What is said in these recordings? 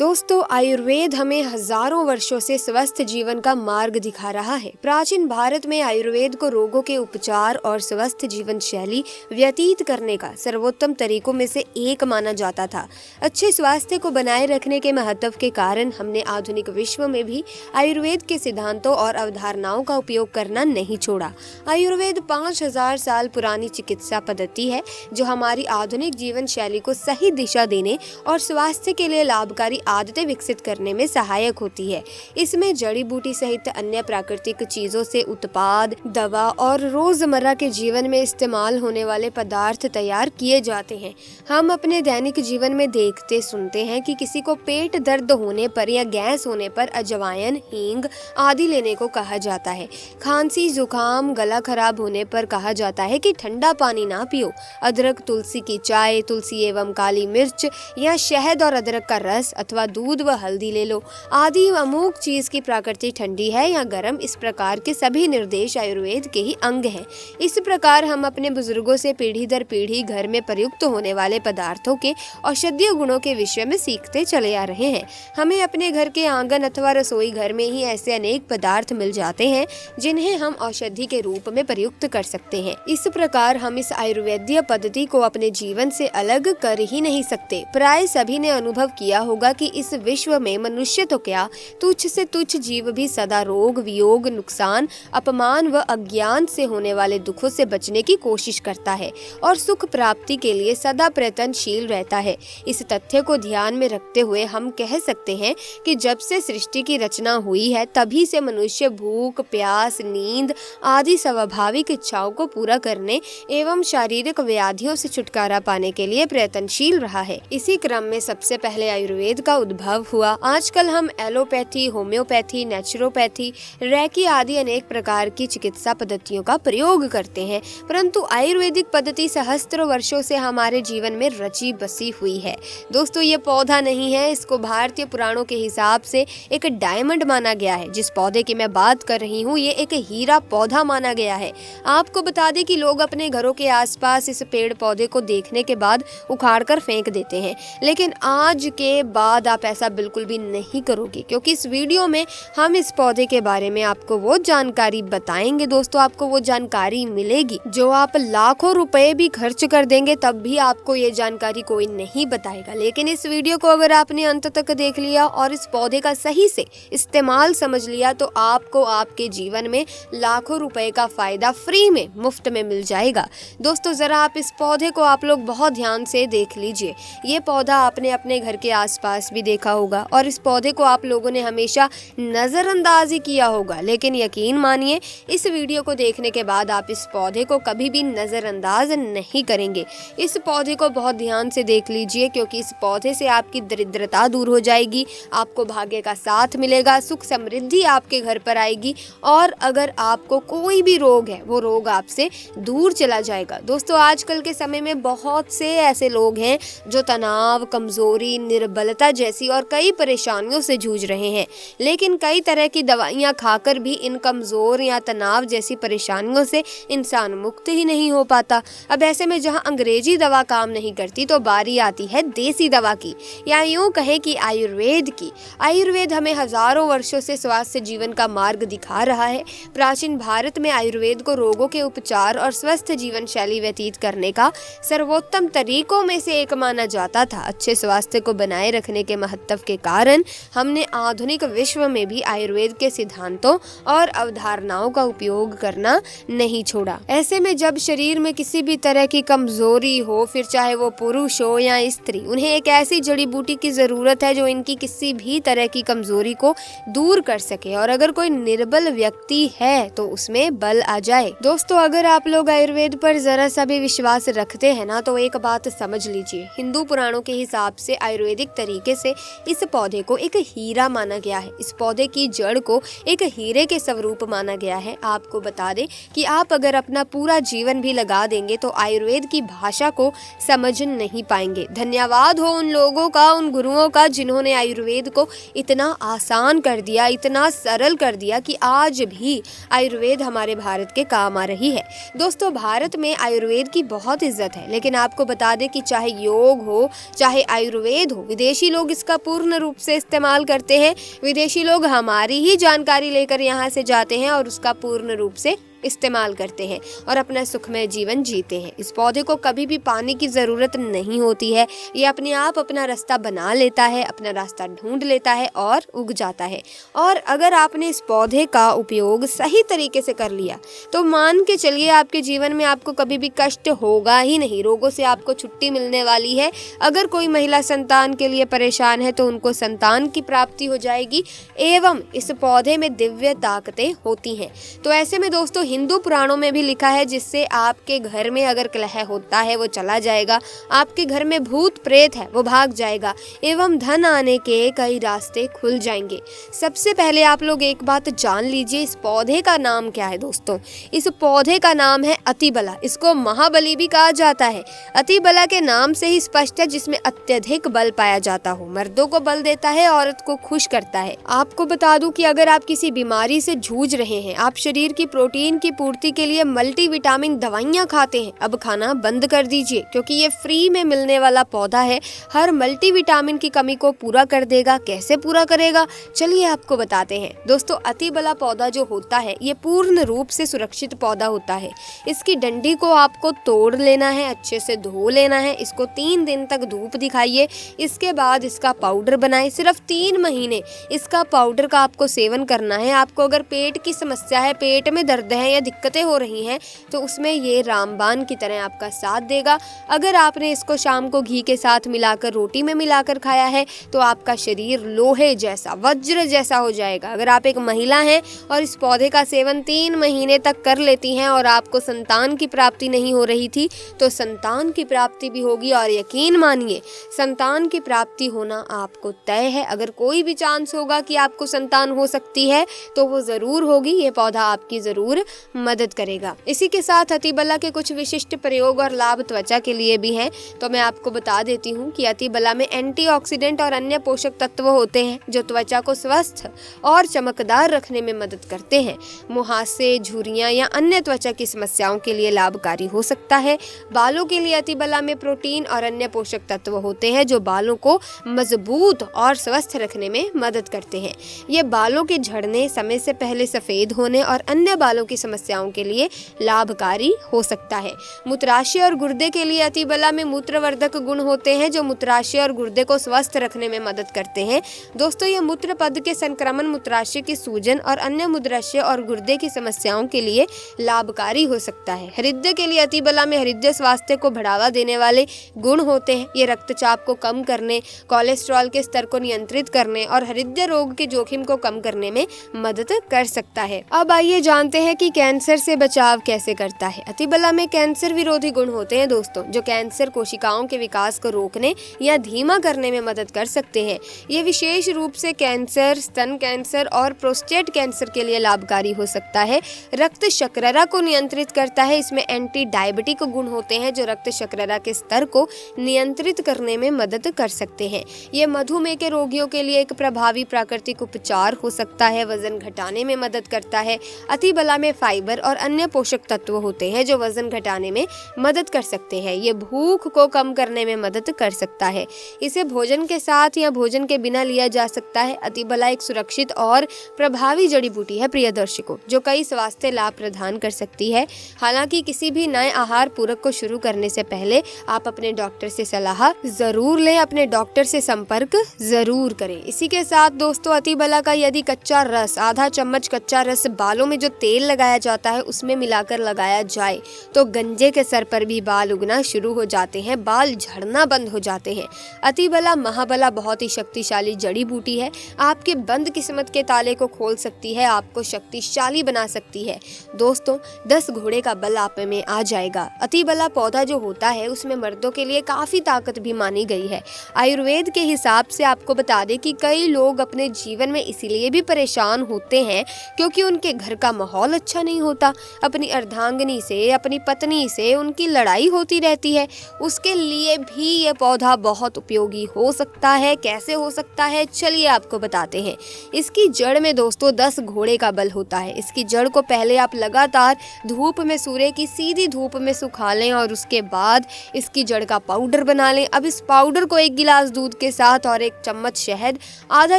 दोस्तों, आयुर्वेद हमें हजारों वर्षों से स्वस्थ जीवन का मार्ग दिखा रहा है। प्राचीन भारत में आयुर्वेद को रोगों के उपचार और स्वस्थ जीवन शैली व्यतीत करने का सर्वोत्तम तरीकों में से एक माना जाता था। अच्छे स्वास्थ्य को बनाए रखने के महत्व के कारण हमने आधुनिक विश्व में भी आयुर्वेद के सिद्धांतों और अवधारणाओं का उपयोग करना नहीं छोड़ा। आयुर्वेद 5000 साल पुरानी चिकित्सा पद्धति है जो हमारी आधुनिक जीवन शैली को सही दिशा देने और स्वास्थ्य के लिए लाभकारी आदतें विकसित करने में सहायक होती है। इसमें जड़ी बूटी सहित अन्य प्राकृतिक चीजों से उत्पाद, दवा और रोजमर्रा के जीवन में इस्तेमाल होने वाले पदार्थ तैयार किए जाते हैं। हम अपने दैनिक जीवन में देखते सुनते हैं कि किसी को पेट दर्द होने पर या गैस होने पर अजवाइन, हींग आदि लेने को कहा जाता है। खांसी, जुकाम, गला खराब होने पर कहा जाता है कि ठंडा पानी ना पियो। अदरक, तुलसी की चाय, तुलसी एवं काली मिर्च या शहद और अदरक का रस अथवा दूध व हल्दी ले लो आदि अमुक चीज की प्रकृति ठंडी है या गर्म, इस प्रकार के सभी निर्देश आयुर्वेद के ही अंग हैं। इस प्रकार हम अपने बुजुर्गों से पीढ़ी दर पीढ़ी घर में प्रयुक्त होने वाले पदार्थों के औषधीय गुणों के विषय में सीखते चले आ रहे हैं। हमें अपने घर के आंगन अथवा रसोई घर में ही ऐसे अनेक पदार्थ मिल जाते हैं जिन्हें हम औषधि के रूप में प्रयुक्त कर सकते हैं। इस प्रकार हम इस आयुर्वेदीय पद्धति को अपने जीवन से अलग कर ही नहीं सकते। प्राय सभी ने अनुभव किया होगा कि इस विश्व में मनुष्य तो क्या, तुच्छ से तुच्छ जीव भी सदा रोग, वियोग, नुकसान, अपमान व अज्ञान से होने वाले दुखों से बचने की कोशिश करता है और सुख प्राप्ति के लिए सदा प्रयत्नशील रहता है। इस तथ्य को ध्यान में रखते हुए हम कह सकते हैं कि जब से सृष्टि की रचना हुई है तभी से मनुष्य भूख, प्यास, नींद आदि स्वाभाविक इच्छाओं को पूरा करने एवं शारीरिक व्याधियों से छुटकारा पाने के लिए प्रयत्नशील रहा है। इसी क्रम में सबसे पहले आयुर्वेद का उद्भव हुआ। आजकल हम एलोपैथी, होम्योपैथी, नेचुरोपैथी, रेकी आदि अनेक प्रकार की चिकित्सा पद्धतियों का प्रयोग करते हैं, परंतु आयुर्वेदिक पद्धति सहस्त्रों वर्षों से हमारे जीवन में रची बसी हुई है। दोस्तों, ये पौधा नहीं है, इसको भारतीय पुराणों के हिसाब से एक डायमंड माना गया है। जिस पौधे की मैं बात कर रही हूँ ये एक हीरा पौधा माना गया है। आपको बता दें कि लोग अपने घरों के आसपास इस पेड़ पौधे को देखने के बाद उखाड़ कर फेंक देते हैं, लेकिन आज के बाद आप ऐसा बिल्कुल भी नहीं करोगे, क्योंकि इस वीडियो में हम इस पौधे के बारे में आपको वो जानकारी बताएंगे। दोस्तों, आपको वो जानकारी मिलेगी जो आप लाखों रुपए भी खर्च कर देंगे तब भी आपको ये जानकारी कोई नहीं बताएगा। लेकिन इस वीडियो को अगर आपने अंत तक देख लिया और इस पौधे का सही से इस्तेमाल समझ लिया तो आपको आपके जीवन में लाखों रुपए का फायदा फ्री में, मुफ्त में मिल जाएगा। दोस्तों, जरा आप इस पौधे को आप लोग बहुत ध्यान से देख लीजिए। ये पौधा आपने अपने घर के आसपास भी देखा होगा और इस पौधे को आप लोगों ने हमेशा नजरअंदाज ही किया होगा, लेकिन यकीन मानिए इस वीडियो को देखने के बाद आप इस पौधे को कभी भी नजरअंदाज नहीं करेंगे। इस पौधे को बहुत ध्यान से देख लीजिए, क्योंकि इस पौधे से आपकी दरिद्रता दूर हो जाएगी, आपको भाग्य का साथ मिलेगा, सुख समृद्धि आपके घर पर आएगी और अगर आपको कोई भी रोग है वो रोग आपसे दूर चला जाएगा। दोस्तों, आजकल के समय में बहुत से ऐसे लोग हैं जो तनाव, कमजोरी, निर्बलता जैसी और कई परेशानियों से जूझ रहे हैं, लेकिन कई तरह की दवाइयां खाकर भी इन कमजोर या तनाव जैसी परेशानियों से इंसान मुक्त ही नहीं हो पाता। अब ऐसे में जहां अंग्रेजी दवा काम नहीं करती तो बारी आती है देसी दवा की, या यूं कहे कि आयुर्वेद की। आयुर्वेद हमें हजारों वर्षों से स्वास्थ्य जीवन का मार्ग दिखा रहा है। प्राचीन भारत में आयुर्वेद को रोगों के उपचार और स्वस्थ जीवन शैली व्यतीत करने का सर्वोत्तम तरीकों में से एक माना जाता था। अच्छे स्वास्थ्य को बनाए रखने के महत्व के कारण हमने आधुनिक विश्व में भी आयुर्वेद के सिद्धांतों और अवधारणाओं का उपयोग करना नहीं छोड़ा। ऐसे में जब शरीर में किसी भी तरह की कमजोरी हो, फिर चाहे वो पुरुष हो या स्त्री, उन्हें एक ऐसी जड़ी बूटी की जरूरत है जो इनकी किसी भी तरह की कमजोरी को दूर कर सके और अगर कोई निर्बल व्यक्ति है तो उसमें बल आ जाए। दोस्तों, अगर आप लोग आयुर्वेद पर जरा सा भी विश्वास रखते हैं ना तो एक बात समझ लीजिए, हिंदू पुराणों के हिसाब से आयुर्वेदिक तरीके से इस पौधे को एक हीरा माना गया है। इस पौधे की जड़ को एक हीरे के स्वरूप माना गया है। आपको बता दें कि आप अगर अपना पूरा जीवन भी लगा देंगे तो आयुर्वेद की भाषा को समझ नहीं पाएंगे। धन्यवाद हो उन लोगों का, उन गुरुओं का जिन्होंने आयुर्वेद को इतना आसान कर दिया, इतना सरल कर दिया कि आज भी आयुर्वेद हमारे भारत के काम आ रही है। दोस्तों, भारत में आयुर्वेद की बहुत इज्जत है, लेकिन आपको बता दें कि चाहे योग हो, चाहे आयुर्वेद हो, विदेशी लोग लोग इसका पूर्ण रूप से इस्तेमाल करते हैं, विदेशी लोग हमारी ही जानकारी लेकर यहाँ से जाते हैं और उसका पूर्ण रूप से इस्तेमाल करते हैं और अपना सुखमय जीवन जीते हैं। इस पौधे को कभी भी पानी की ज़रूरत नहीं होती है, ये अपने आप अपना रास्ता बना लेता है, अपना रास्ता ढूंढ लेता है और उग जाता है। और अगर आपने इस पौधे का उपयोग सही तरीके से कर लिया तो मान के चलिए आपके जीवन में आपको कभी भी कष्ट होगा ही नहीं, रोगों से आपको छुट्टी मिलने वाली है। अगर कोई महिला संतान के लिए परेशान है तो उनको संतान की प्राप्ति हो जाएगी एवं इस पौधे में दिव्य ताकतें होती हैं। तो ऐसे में दोस्तों हिंदू पुराणों में भी लिखा है जिससे आपके घर में अगर कलह होता है वो चला जाएगा, आपके घर में भूत प्रेत है वो भाग जाएगा एवं धन आने के कई रास्ते खुल जाएंगे। सबसे पहले आप लोग एक बात जान लीजिए, इस पौधे का नाम क्या है दोस्तों। इस पौधे का नाम है अतिबला, इसको महाबली भी कहा जाता है। अतिबला के नाम से ही स्पष्ट है, जिसमें अत्यधिक बल पाया जाता हो, मर्दों को बल देता है, औरत को खुश करता है। आपको बता दूं कि अगर आप किसी बीमारी से जूझ रहे हैं, आप शरीर की प्रोटीन की पूर्ति के लिए मल्टीविटामिन दवाइयाँ खाते हैं, अब खाना बंद कर दीजिए क्योंकि ये फ्री में मिलने वाला पौधा है, हर मल्टीविटामिन की कमी को पूरा कर देगा। कैसे पूरा करेगा चलिए आपको बताते हैं दोस्तों। अतिबला पौधा जो होता है ये पूर्ण रूप से सुरक्षित पौधा होता है। इसकी डंडी को आपको तोड़ लेना है, अच्छे से धो लेना है, इसको 3 दिन तक धूप दिखाइए, इसके बाद इसका पाउडर बनाए। सिर्फ 3 महीने इसका पाउडर का आपको सेवन करना है। आपको अगर पेट की समस्या है, पेट में दर्द है या दिक्कतें हो रही हैं तो उसमें ये रामबाण की तरह आपका साथ देगा। अगर आपने इसको शाम को घी के साथ मिलाकर रोटी में मिलाकर खाया है तो आपका शरीर लोहे जैसा, वज्र जैसा हो जाएगा। अगर आप एक महिला हैं और इस पौधे का सेवन 3 महीने तक कर लेती हैं और आपको संतान की प्राप्ति नहीं हो रही थी तो संतान की प्राप्ति भी होगी, और यकीन मानिए संतान की प्राप्ति होना आपको तय है। अगर कोई भी चांस होगा कि आपको संतान हो सकती है तो वो जरूर होगी, ये पौधा आपकी जरूर मदद करेगा। इसी के साथ अतिबला के कुछ विशिष्ट प्रयोग और लाभ त्वचा के लिए भी हैं, तो मैं आपको बता देती हूँ कि अतिबला में एंटीऑक्सीडेंट और अन्य पोषक तत्व होते हैं जो त्वचा को स्वस्थ और चमकदार रखने में मदद करते हैं। मुहासे, झुर्रियां या अन्य त्वचा की समस्याओं के लिए लाभकारी हो सकता है। बालों के लिए अतिबला में प्रोटीन और अन्य पोषक तत्व होते हैं जो बालों को मजबूत और स्वस्थ रखने में मदद करते हैं। ये बालों के झड़ने, समय से पहले सफेद होने और अन्य बालों की समस्याओं के लिए लाभकारी हो सकता है। मूत्राशय और गुर्दे के लिए अतिबला में मूत्रवर्धक गुण होते हैं जो मूत्राशय और गुर्दे को स्वस्थ रखने में मदद करते हैं। दोस्तों ये मूत्र पद के संक्रमण, मूत्राशय की सूजन और अन्य मूत्राशय और गुर्दे की समस्याओं के लिए लाभकारी हो सकता है। हृदय के लिए अतिबला में हृदय स्वास्थ्य को बढ़ावा देने वाले गुण होते हैं। ये रक्तचाप को कम करने, कोलेस्ट्रॉल के स्तर को नियंत्रित करने और हृदय रोग के जोखिम को कम करने में मदद कर सकता है। अब आइए जानते हैं कि कैंसर से बचाव कैसे करता है। अतिबला में कैंसर विरोधी गुण होते हैं दोस्तों, जो कैंसर कोशिकाओं के विकास को रोकने या धीमा करने में मदद कर सकते हैं। ये विशेष रूप से कैंसर, स्तन कैंसर और प्रोस्टेट कैंसर के लिए लाभकारी हो सकता है। रक्त शर्करा को नियंत्रित करता है। इसमें एंटी डायबिटिक गुण होते हैं जो रक्त शर्करा के स्तर को नियंत्रित करने में मदद कर सकते हैं। ये मधुमेह के रोगियों के लिए एक प्रभावी प्राकृतिक उपचार हो सकता है। वजन घटाने में मदद करता है। अतिबला में फाइबर और अन्य पोषक तत्व होते हैं जो वजन घटाने में मदद कर सकते हैं। ये भूख को कम करने में मदद कर सकता है। इसे भोजन के साथ या भोजन के बिना लिया जा सकता है। अतिबला एक सुरक्षित और प्रभावी जड़ी बूटी है प्रिय दर्शकों, जो कई स्वास्थ्य लाभ प्रदान कर सकती है। हालांकि किसी भी नए आहार पूरक को शुरू करने से पहले आप अपने डॉक्टर से सलाह जरूर लें, अपने डॉक्टर से संपर्क जरूर करें। इसी के साथ दोस्तों अतिबला का यदि कच्चा रस, आधा चम्मच कच्चा रस बालों में जो तेल लगाया जाता है उसमें मिलाकर लगाया जाए तो गंजे के सर पर भी बाल उगना शुरू हो जाते हैं, बाल झड़ना बंद हो जाते हैं। अतिबला महाबला बहुत ही शक्तिशाली जड़ी बूटी है, आपके बंद किस्मत के ताले को खोल सकती है, आपको शक्तिशाली बना सकती है। दोस्तों 10 घोड़े का बल आप में आ जाएगा। अतिबला पौधा जो होता है उसमें मर्दों के लिए काफी ताकत भी मानी गई है। आयुर्वेद के हिसाब से आपको बता दें कि कई लोग अपने जीवन में इसीलिए भी परेशान होते हैं क्योंकि उनके घर का माहौल अच्छा अच्छा नहीं होता, अपनी अर्धांगिनी से, अपनी पत्नी से उनकी लड़ाई होती रहती है, उसके लिए भी ये पौधा बहुत उपयोगी हो सकता है। कैसे हो सकता है, चलिए आपको बताते हैं। इसकी जड़ में दोस्तों 10 घोड़े का बल होता है। इसकी जड़ को पहले आप लगातार धूप में, सूर्य की सीधी धूप में सुखा लें और उसके बाद इसकी जड़ का पाउडर बना लें। अब इस पाउडर को 1 गिलास दूध के साथ और 1 चम्मच शहद, आधा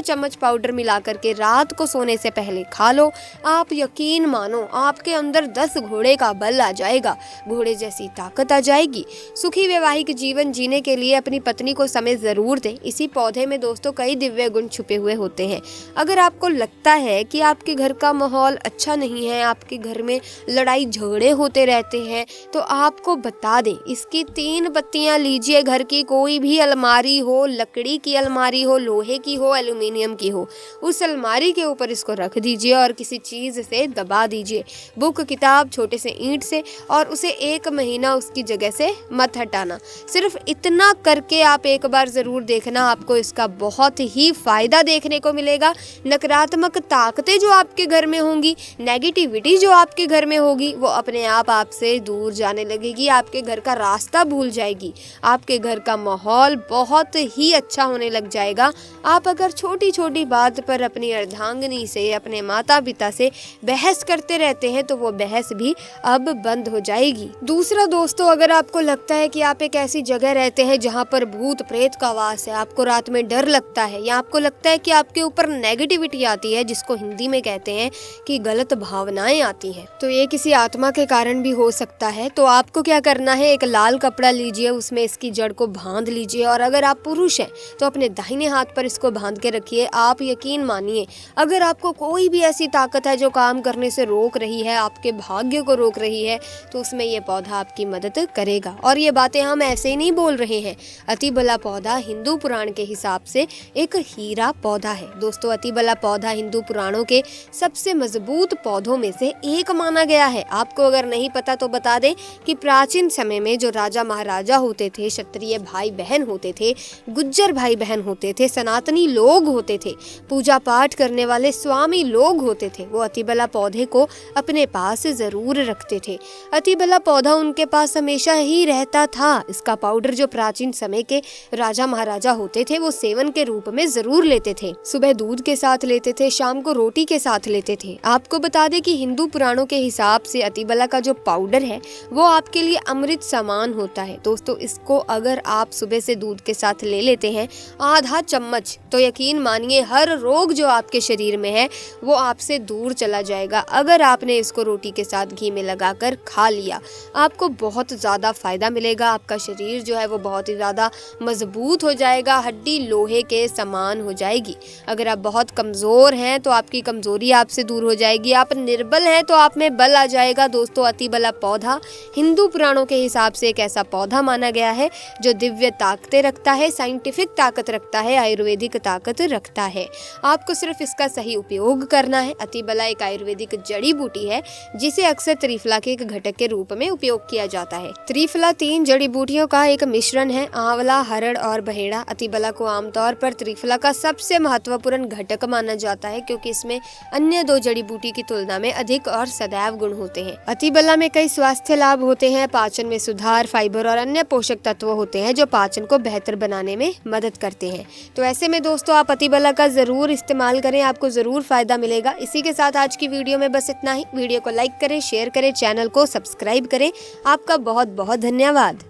चम्मच पाउडर मिला करके रात को सोने से पहले खा लो। आप यकीन मानो आपके अंदर 10 घोड़े का बल आ जाएगा, घोड़े जैसी ताकत आ जाएगी। सुखी वैवाहिक जीवन जीने के लिए अपनी पत्नी को समय जरूर दें। इसी पौधे में दोस्तों कई दिव्य गुण छुपे हुए होते हैं। अगर आपको लगता है कि आपके घर का माहौल अच्छा नहीं है, आपके घर में लड़ाई झगड़े होते रहते हैं, तो आपको बता दें, इसकी 3 पत्तियां लीजिए। घर की कोई भी अलमारी हो, लकड़ी की अलमारी हो, लोहे की हो, एल्युमिनियम की हो, उस अलमारी के ऊपर इसको रख दीजिए और किसी चीज से दबा दीजिए, बुक, किताब, छोटे से ईंट से, और उसे 1 महीना उसकी जगह से मत हटाना। सिर्फ इतना करके आप एक बार जरूर देखना, आपको इसका बहुत ही फायदा देखने को मिलेगा। नकारात्मक ताकतें जो आपके घर में होंगी, नेगेटिविटी जो आपके घर में होगी, वो अपने आप आपसे दूर जाने लगेगी। आपके घर का रास्ता भूल जाएगी, आपके घर का माहौल बहुत ही अच्छा होने लग जाएगा। आप अगर छोटी छोटी बात पर अपनी अर्धांगिनी से, अपने माता पिता से बहस करते रहते हैं, तो वो बहस भी अब बंद हो जाएगी। दूसरा दोस्तों, अगर आपको लगता है कि आप एक ऐसी जगह रहते हैं जहाँ पर भूत प्रेत का वास है, आपको रात में डर लगता है, या आपको लगता है कि आपके ऊपर नेगेटिविटी आती है, जिसको हिंदी में कहते हैं कि गलत भावनाएं आती हैं, तो ये किसी आत्मा के कारण भी हो सकता है। तो आपको क्या करना है, एक लाल कपड़ा लीजिए, उसमें इसकी जड़ को बांध लीजिए, और अगर आप पुरुष हैं तो अपने दाहिने हाथ पर इसको बांध के रखिए। आप यकीन मानिए, अगर आपको कोई भी ऐसी ताकत है जो काम करने से रोक रही है, आपके भाग्य को रोक रही है, तो उसमें ये पौधा आपकी मदद करेगा। और ये बातें हम ऐसे ही नहीं बोल रहे हैं। अतिबला पौधा हिंदू पुराण के हिसाब से एक हीरा पौधा है। दोस्तों, अतिबला पौधा हिंदू पुराणों के सबसे मजबूत पौधों में से एक माना गया है। आपको अगर नहीं पता तो बता दें कि प्राचीन समय में जो राजा महाराजा होते थे, क्षत्रिय भाई बहन होते थे, गुज्जर भाई बहन होते थे, सनातनी लोग होते थे, पूजा पाठ करने वाले स्वामी लोग होते थे, वो अतिबला पौधे को अपने पास जरूर रखते थे। अतिबला पौधा उनके पास हमेशा ही रहता था। इसका पाउडर जो प्राचीन समय के राजा महाराजा होते थे, वो सेवन के रूप में जरूर लेते थे। सुबह दूध के साथ लेते थे, शाम को रोटी के साथ लेते थे। आपको बता दें कि हिंदू पुराणों के हिसाब से अतिबला का जो पाउडर है वो आपके लिए अमृत समान होता है। दोस्तों, इसको अगर आप सुबह से दूध के साथ ले लेते हैं आधा चम्मच, तो यकीन मानिए हर रोग जो आपके शरीर में है वो आपसे दूर चला जाएगा। अगर आपने इसको रोटी के साथ घी में लगाकर खा लिया, आपको बहुत ज़्यादा फायदा मिलेगा। आपका शरीर जो है वो बहुत ही ज़्यादा मजबूत हो जाएगा, हड्डी लोहे के समान हो जाएगी। अगर आप बहुत कमज़ोर हैं तो आपकी कमज़ोरी आपसे दूर हो जाएगी, आप निर्बल हैं तो आप में बल आ जाएगा। दोस्तों, अतिबला पौधा हिंदू पुराणों के हिसाब से एक ऐसा पौधा माना गया है जो दिव्य ताकतें रखता है, साइंटिफिक ताकत रखता है, आयुर्वेदिक ताकत रखता है। आपको सिर्फ इसका सही उपयोग करना है। अतिबला एक आयुर्वेदिक जड़ी बूटी है जिसे अक्सर त्रिफला के एक घटक के रूप में उपयोग किया जाता है। त्रिफला 3 जड़ी बूटियों का एक मिश्रण है, आंवला, हरड़ और बहेड़ा। अतिबला को आमतौर पर त्रिफला का सबसे महत्वपूर्ण घटक माना जाता है क्योंकि इसमें अन्य 2 जड़ी बूटी की तुलना में अधिक और सदैव गुण होते हैं। अतिबला में कई स्वास्थ्य लाभ होते हैं, पाचन में सुधार, फाइबर और अन्य पोषक तत्व होते हैं जो पाचन को बेहतर बनाने में मदद करते हैं। तो ऐसे में दोस्तों आप अतिबला का जरूर इस्तेमाल करें, आपको जरूर फायदा मिलेगा। इसी के साथ आज की वीडियो में बस इतना ही। वीडियो को लाइक करें, शेयर करें, चैनल को सब्सक्राइब करें। आपका बहुत बहुत धन्यवाद।